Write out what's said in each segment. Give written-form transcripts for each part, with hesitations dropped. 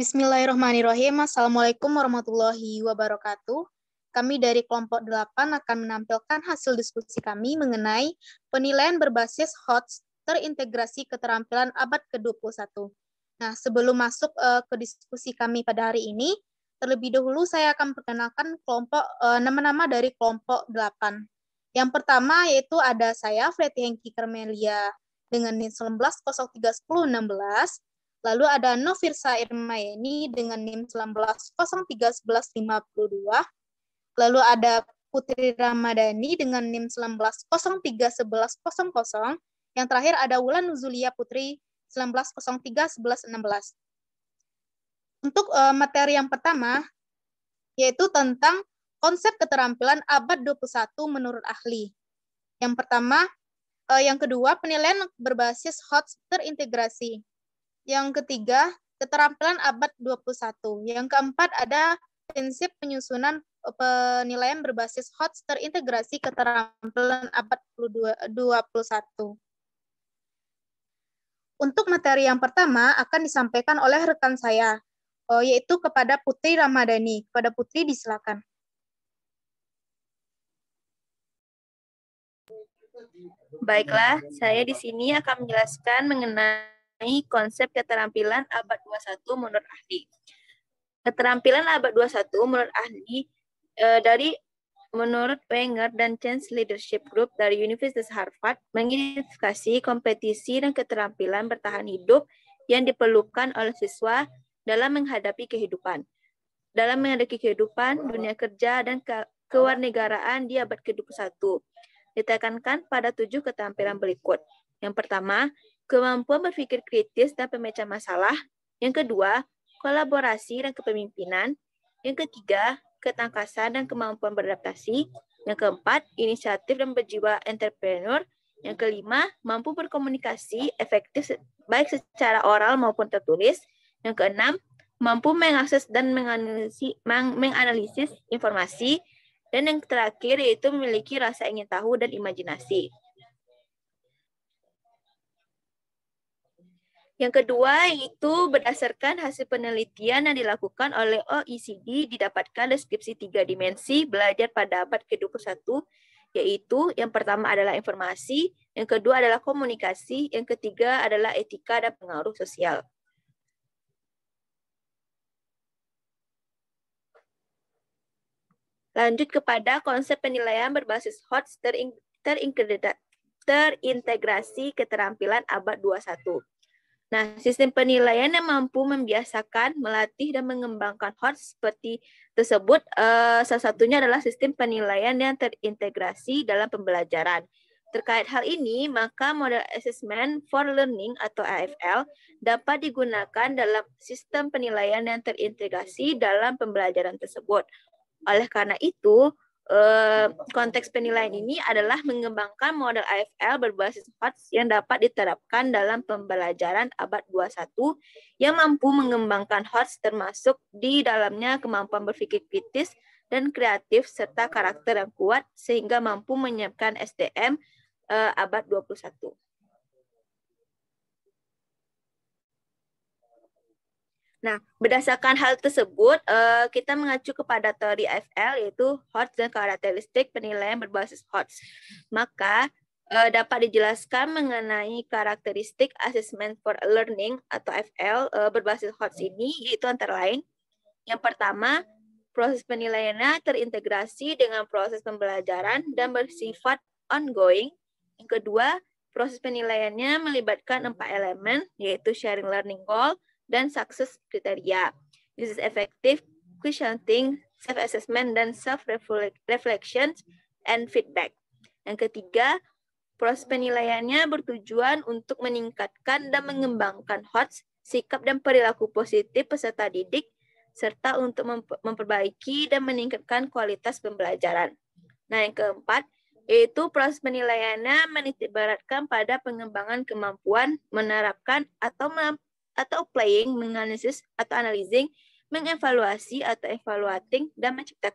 Bismillahirrahmanirrahim. Assalamualaikum warahmatullahi wabarakatuh. Kami dari kelompok 8 akan menampilkan hasil diskusi kami mengenai penilaian berbasis HOTS terintegrasi keterampilan abad ke-21. Nah, sebelum masuk ke diskusi kami pada hari ini, terlebih dahulu saya akan perkenalkan nama-nama dari kelompok 8. Yang pertama yaitu ada saya, Freti Hengki Karmelia, dengan NIM 19031016. Lalu ada Nofirsa Irmayeni dengan NIM 19031152. Lalu ada Putri Ramadhani dengan NIM 19031100. Yang terakhir ada Wulan Nuzulia Putri 19031116. Untuk materi yang pertama yaitu tentang konsep keterampilan abad 21 menurut ahli. Yang kedua, penilaian berbasis HOTS terintegrasi. Yang ketiga, keterampilan abad 21. Yang keempat, ada prinsip penyusunan penilaian berbasis HOTS terintegrasi keterampilan abad 21. Untuk materi yang pertama akan disampaikan oleh rekan saya, yaitu kepada Putri Ramadhani. Kepada Putri, disilakan. Baiklah, saya di sini akan menjelaskan mengenai konsep keterampilan abad 21 menurut ahli. Keterampilan abad 21 menurut ahli menurut Wenger dan Chance Leadership Group dari Universitas Harvard mengidentifikasi kompetisi dan keterampilan bertahan hidup yang diperlukan oleh siswa dalam menghadapi kehidupan. Dalam menghadapi kehidupan, dunia kerja, dan kewarganegaraan di abad ke-21. Ditekankan pada 7 keterampilan berikut. Yang pertama, kemampuan berpikir kritis dan pemecah masalah. Yang kedua, kolaborasi dan kepemimpinan. Yang ketiga, ketangkasan dan kemampuan beradaptasi. Yang keempat, inisiatif dan berjiwa entrepreneur. Yang kelima, mampu berkomunikasi efektif baik secara oral maupun tertulis. Yang keenam, mampu mengakses dan menganalisis informasi. Dan yang terakhir yaitu memiliki rasa ingin tahu dan imajinasi. Yang kedua yaitu berdasarkan hasil penelitian yang dilakukan oleh OECD didapatkan deskripsi 3 dimensi belajar pada abad ke-21, yaitu yang pertama adalah informasi, yang kedua adalah komunikasi, yang ketiga adalah etika dan pengaruh sosial. Lanjut kepada konsep penilaian berbasis HOTS terintegrasi keterampilan abad 21. Nah, sistem penilaian yang mampu membiasakan, melatih, dan mengembangkan HOTS seperti tersebut, salah satunya adalah sistem penilaian yang terintegrasi dalam pembelajaran. Terkait hal ini, maka model Assessment for Learning atau AFL dapat digunakan dalam sistem penilaian yang terintegrasi dalam pembelajaran tersebut. Oleh karena itu, konteks penilaian ini adalah mengembangkan model AFL berbasis HOTS yang dapat diterapkan dalam pembelajaran abad 21 yang mampu mengembangkan HOTS termasuk di dalamnya kemampuan berpikir kritis dan kreatif serta karakter yang kuat sehingga mampu menyiapkan SDM abad 21. Nah, berdasarkan hal tersebut, kita mengacu kepada teori AFL yaitu HOTS dan karakteristik penilaian berbasis HOTS. Maka dapat dijelaskan mengenai karakteristik Assessment for Learning atau AFL berbasis HOTS ini yaitu antara lain. Yang pertama, proses penilaiannya terintegrasi dengan proses pembelajaran dan bersifat ongoing. Yang kedua, proses penilaiannya melibatkan 4 elemen yaitu sharing learning goal dan success kriteria, uses effective, questioning, self-assessment, dan self-reflection and feedback. Yang ketiga, proses penilaiannya bertujuan untuk meningkatkan dan mengembangkan HOTS, sikap dan perilaku positif peserta didik, serta untuk memperbaiki dan meningkatkan kualitas pembelajaran. Nah, yang keempat, yaitu proses penilaiannya menitikberatkan pada pengembangan kemampuan menerapkan atau playing, menganalisis atau analyzing, mengevaluasi atau evaluating, dan mencipta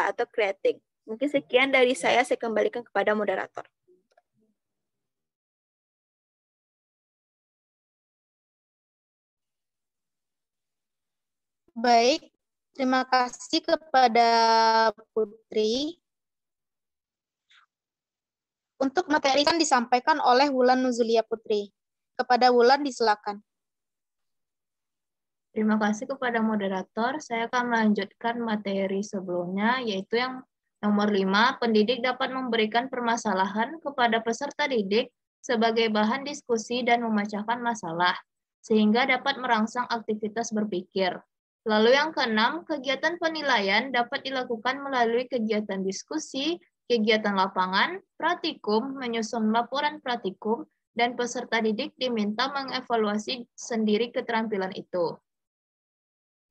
atau creating. Mungkin sekian dari saya kembalikan kepada moderator. Baik, terima kasih kepada Putri. Untuk materi yang disampaikan oleh Wulan Nuzulia Putri. Kepada Wulan disilakan. Terima kasih kepada moderator. Saya akan melanjutkan materi sebelumnya, yaitu yang nomor 5, pendidik dapat memberikan permasalahan kepada peserta didik sebagai bahan diskusi dan memecahkan masalah, sehingga dapat merangsang aktivitas berpikir. Lalu yang keenam, kegiatan penilaian dapat dilakukan melalui kegiatan diskusi, kegiatan lapangan, praktikum, menyusun laporan praktikum, dan peserta didik diminta mengevaluasi sendiri keterampilan itu.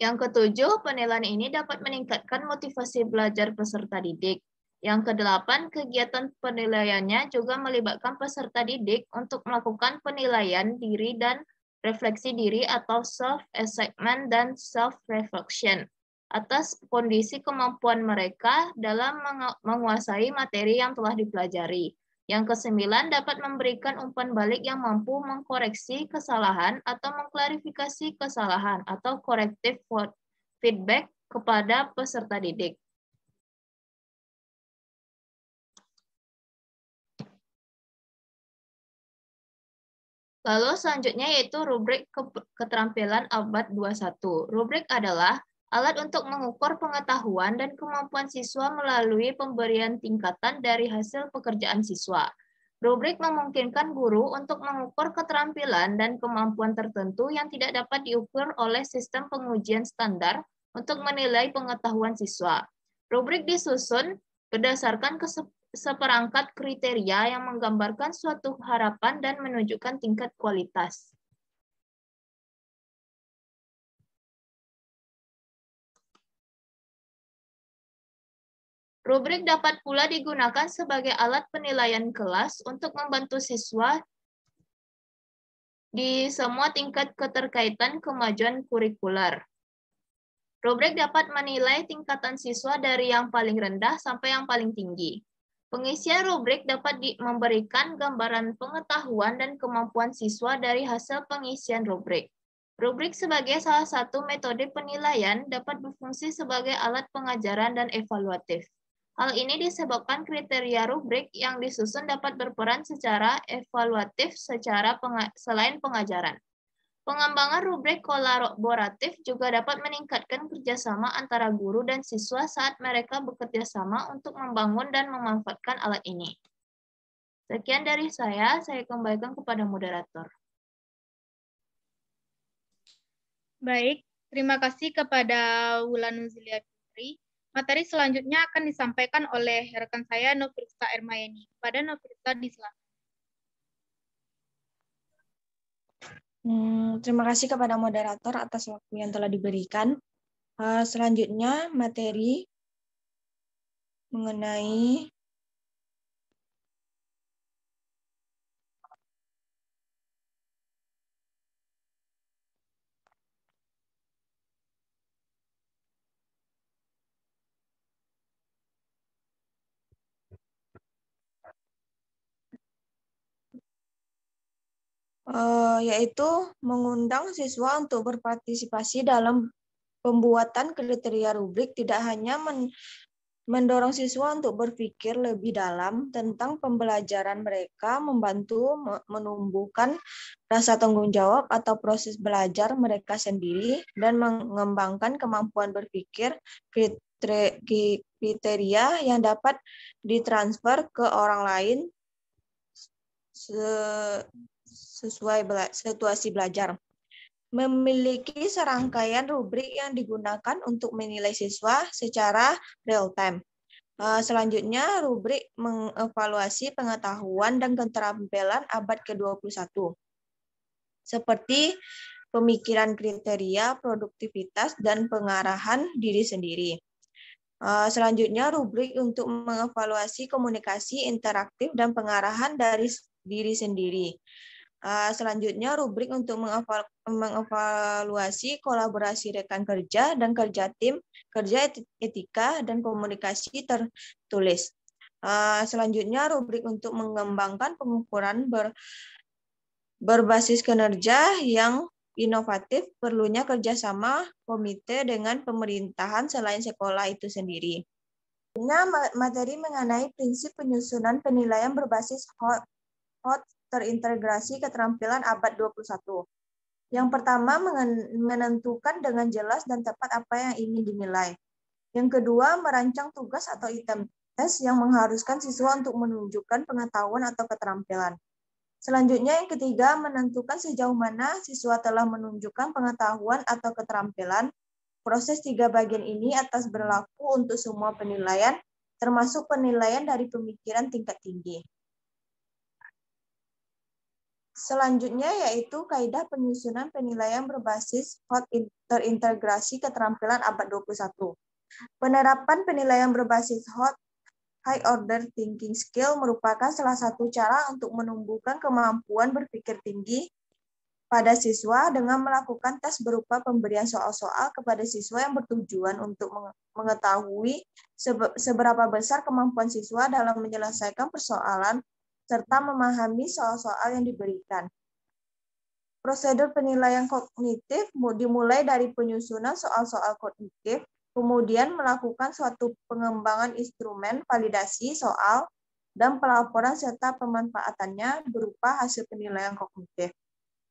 Yang ketujuh, penilaian ini dapat meningkatkan motivasi belajar peserta didik. Yang kedelapan, kegiatan penilaiannya juga melibatkan peserta didik untuk melakukan penilaian diri dan refleksi diri atau self-assessment dan self-reflection atas kondisi kemampuan mereka dalam menguasai materi yang telah dipelajari. Yang kesembilan, dapat memberikan umpan balik yang mampu mengkoreksi kesalahan atau mengklarifikasi kesalahan atau corrective feedback kepada peserta didik. Lalu selanjutnya yaitu rubrik keterampilan abad 21. Rubrik adalah alat untuk mengukur pengetahuan dan kemampuan siswa melalui pemberian tingkatan dari hasil pekerjaan siswa. Rubrik memungkinkan guru untuk mengukur keterampilan dan kemampuan tertentu yang tidak dapat diukur oleh sistem pengujian standar untuk menilai pengetahuan siswa. Rubrik disusun berdasarkan seperangkat kriteria yang menggambarkan suatu harapan dan menunjukkan tingkat kualitas. Rubrik dapat pula digunakan sebagai alat penilaian kelas untuk membantu siswa di semua tingkat keterkaitan kemajuan kurikuler. Rubrik dapat menilai tingkatan siswa dari yang paling rendah sampai yang paling tinggi. Pengisian rubrik dapat memberikan gambaran pengetahuan dan kemampuan siswa dari hasil pengisian rubrik. Rubrik sebagai salah satu metode penilaian dapat berfungsi sebagai alat pengajaran dan evaluatif. Hal ini disebabkan kriteria rubrik yang disusun dapat berperan secara evaluatif selain pengajaran. Pengembangan rubrik kolaboratif juga dapat meningkatkan kerjasama antara guru dan siswa saat mereka bekerja sama untuk membangun dan memanfaatkan alat ini. Sekian dari saya kembalikan kepada moderator. Baik, terima kasih kepada Wulan Nuzulia Putri. Materi selanjutnya akan disampaikan oleh rekan saya Nofrista Ermayani. Kepada Nofrista disilakan. Terima kasih kepada moderator atas waktu yang telah diberikan. Selanjutnya materi mengenai yaitu mengundang siswa untuk berpartisipasi dalam pembuatan kriteria rubrik, tidak hanya mendorong siswa untuk berpikir lebih dalam tentang pembelajaran mereka, membantu menumbuhkan rasa tanggung jawab atau proses belajar mereka sendiri, dan mengembangkan kemampuan berpikir kriteria yang dapat ditransfer ke orang lain sesuai situasi belajar. Memiliki serangkaian rubrik yang digunakan untuk menilai siswa secara real-time. Selanjutnya, rubrik mengevaluasi pengetahuan dan keterampilan abad ke-21. Seperti pemikiran kriteria, produktivitas, dan pengarahan diri sendiri. Selanjutnya, rubrik untuk mengevaluasi komunikasi interaktif dan pengarahan dari diri sendiri. Selanjutnya, rubrik untuk mengevaluasi kolaborasi rekan kerja dan kerja tim, kerja etika, dan komunikasi tertulis. Selanjutnya, rubrik untuk mengembangkan pengukuran berbasis kinerja yang inovatif, perlunya kerjasama komite dengan pemerintahan selain sekolah itu sendiri. Materi mengenai prinsip penyusunan penilaian berbasis HOT terintegrasi keterampilan abad 21. Yang pertama, menentukan dengan jelas dan tepat apa yang ingin dinilai. Yang kedua, merancang tugas atau item tes yang mengharuskan siswa untuk menunjukkan pengetahuan atau keterampilan. Selanjutnya, yang ketiga, menentukan sejauh mana siswa telah menunjukkan pengetahuan atau keterampilan. Proses 3 bagian ini atas berlaku untuk semua penilaian, termasuk penilaian dari pemikiran tingkat tinggi. Selanjutnya yaitu kaidah penyusunan penilaian berbasis HOT terintegrasi keterampilan abad 21. Penerapan penilaian berbasis HOT High Order Thinking Skill merupakan salah satu cara untuk menumbuhkan kemampuan berpikir tinggi pada siswa dengan melakukan tes berupa pemberian soal-soal kepada siswa yang bertujuan untuk mengetahui seberapa besar kemampuan siswa dalam menyelesaikan persoalan serta memahami soal-soal yang diberikan. Prosedur penilaian kognitif dimulai dari penyusunan soal-soal kognitif, kemudian melakukan suatu pengembangan instrumen validasi soal dan pelaporan serta pemanfaatannya berupa hasil penilaian kognitif.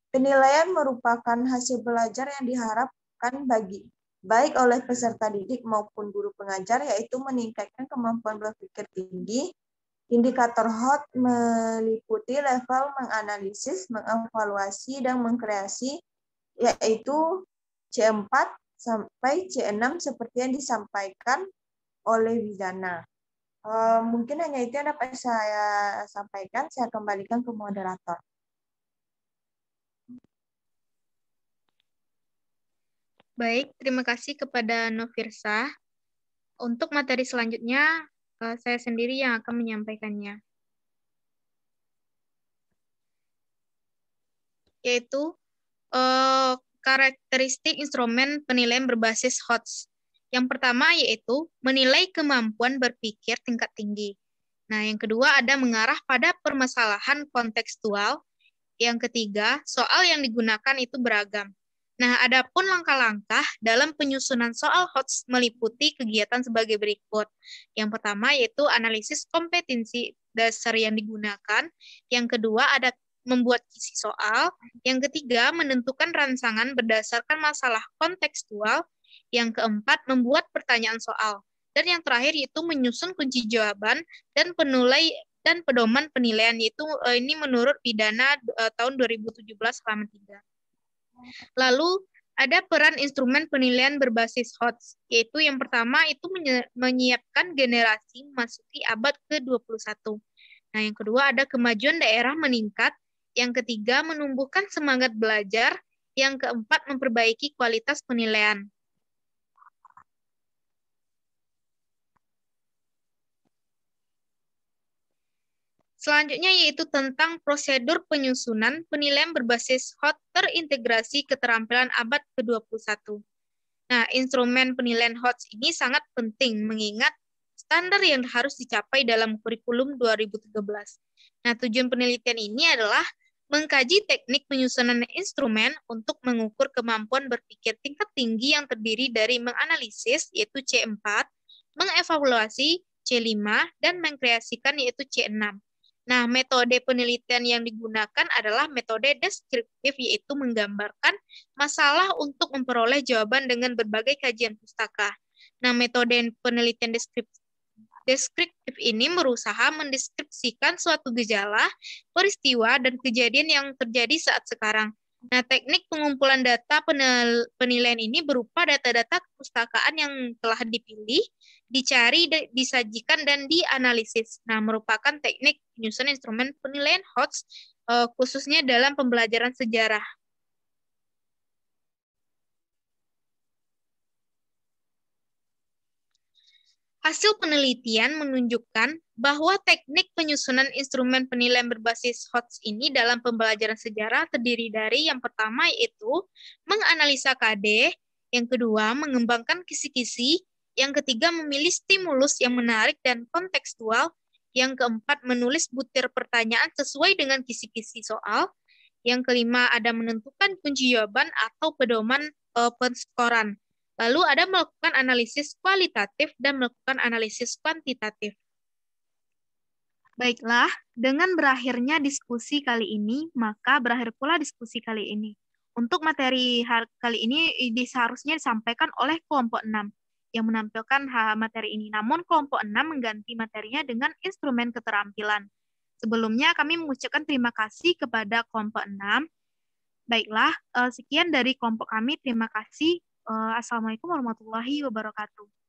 Penilaian merupakan hasil belajar yang diharapkan baik oleh peserta didik maupun guru pengajar, yaitu meningkatkan kemampuan berpikir tinggi. Indikator HOT meliputi level menganalisis, mengevaluasi, dan mengkreasi, yaitu C4 sampai C6 seperti yang disampaikan oleh Widana. Mungkin hanya itu yang dapat saya sampaikan. Saya kembalikan ke moderator. Baik, terima kasih kepada Nofirsa. Untuk materi selanjutnya, saya sendiri yang akan menyampaikannya. Yaitu karakteristik instrumen penilaian berbasis HOT. Yang pertama yaitu menilai kemampuan berpikir tingkat tinggi. Nah, yang kedua ada mengarah pada permasalahan kontekstual. Yang ketiga, soal yang digunakan itu beragam. Nah, adapun langkah-langkah dalam penyusunan soal HOT meliputi kegiatan sebagai berikut. Yang pertama yaitu analisis kompetensi dasar yang digunakan. Yang kedua ada membuat kisi soal. Yang ketiga, menentukan rangsangan berdasarkan masalah kontekstual. Yang keempat, membuat pertanyaan soal. Dan yang terakhir yaitu menyusun kunci jawaban dan pedoman penilaian, yaitu ini menurut Widana tahun 2017 halaman 3. Lalu ada peran instrumen penilaian berbasis HOT, yaitu yang pertama itu menyiapkan generasi memasuki abad ke-21. Nah, yang kedua ada kemajuan daerah meningkat. Yang ketiga, menumbuhkan semangat belajar. Yang keempat, memperbaiki kualitas penilaian. Selanjutnya yaitu tentang prosedur penyusunan penilaian berbasis HOT terintegrasi keterampilan abad ke-21. Nah, instrumen penilaian HOT ini sangat penting mengingat standar yang harus dicapai dalam kurikulum 2013. Nah, tujuan penelitian ini adalah mengkaji teknik penyusunan instrumen untuk mengukur kemampuan berpikir tingkat tinggi yang terdiri dari menganalisis, yaitu C4, mengevaluasi, C5, dan mengkreasikan, yaitu C6. Nah, metode penelitian yang digunakan adalah metode deskriptif, yaitu menggambarkan masalah untuk memperoleh jawaban dengan berbagai kajian pustaka. Nah, metode penelitian deskriptif ini berusaha mendeskripsikan suatu gejala, peristiwa, dan kejadian yang terjadi saat sekarang. Nah, teknik pengumpulan data penilaian ini berupa data-data kepustakaan yang telah dipilih, dicari, disajikan, dan dianalisis. Nah, merupakan teknik penyusunan instrumen penilaian HOT, khususnya dalam pembelajaran sejarah. Hasil penelitian menunjukkan bahwa teknik penyusunan instrumen penilaian berbasis HOT ini dalam pembelajaran sejarah terdiri dari yang pertama yaitu menganalisa KD, yang kedua mengembangkan kisi-kisi, yang ketiga memilih stimulus yang menarik dan kontekstual, yang keempat menulis butir pertanyaan sesuai dengan kisi-kisi soal, Yang kelima, ada menentukan kunci jawaban atau pedoman penskoran. Lalu ada melakukan analisis kualitatif dan melakukan analisis kuantitatif. Baiklah, dengan berakhirnya diskusi kali ini, maka berakhir pula diskusi kali ini. Untuk materi kali ini seharusnya disampaikan oleh kelompok 6 yang menampilkan materi ini. Namun kelompok 6 mengganti materinya dengan instrumen keterampilan. Sebelumnya kami mengucapkan terima kasih kepada kelompok 6. Baiklah, sekian dari kelompok kami. Terima kasih. Assalamualaikum warahmatullahi wabarakatuh.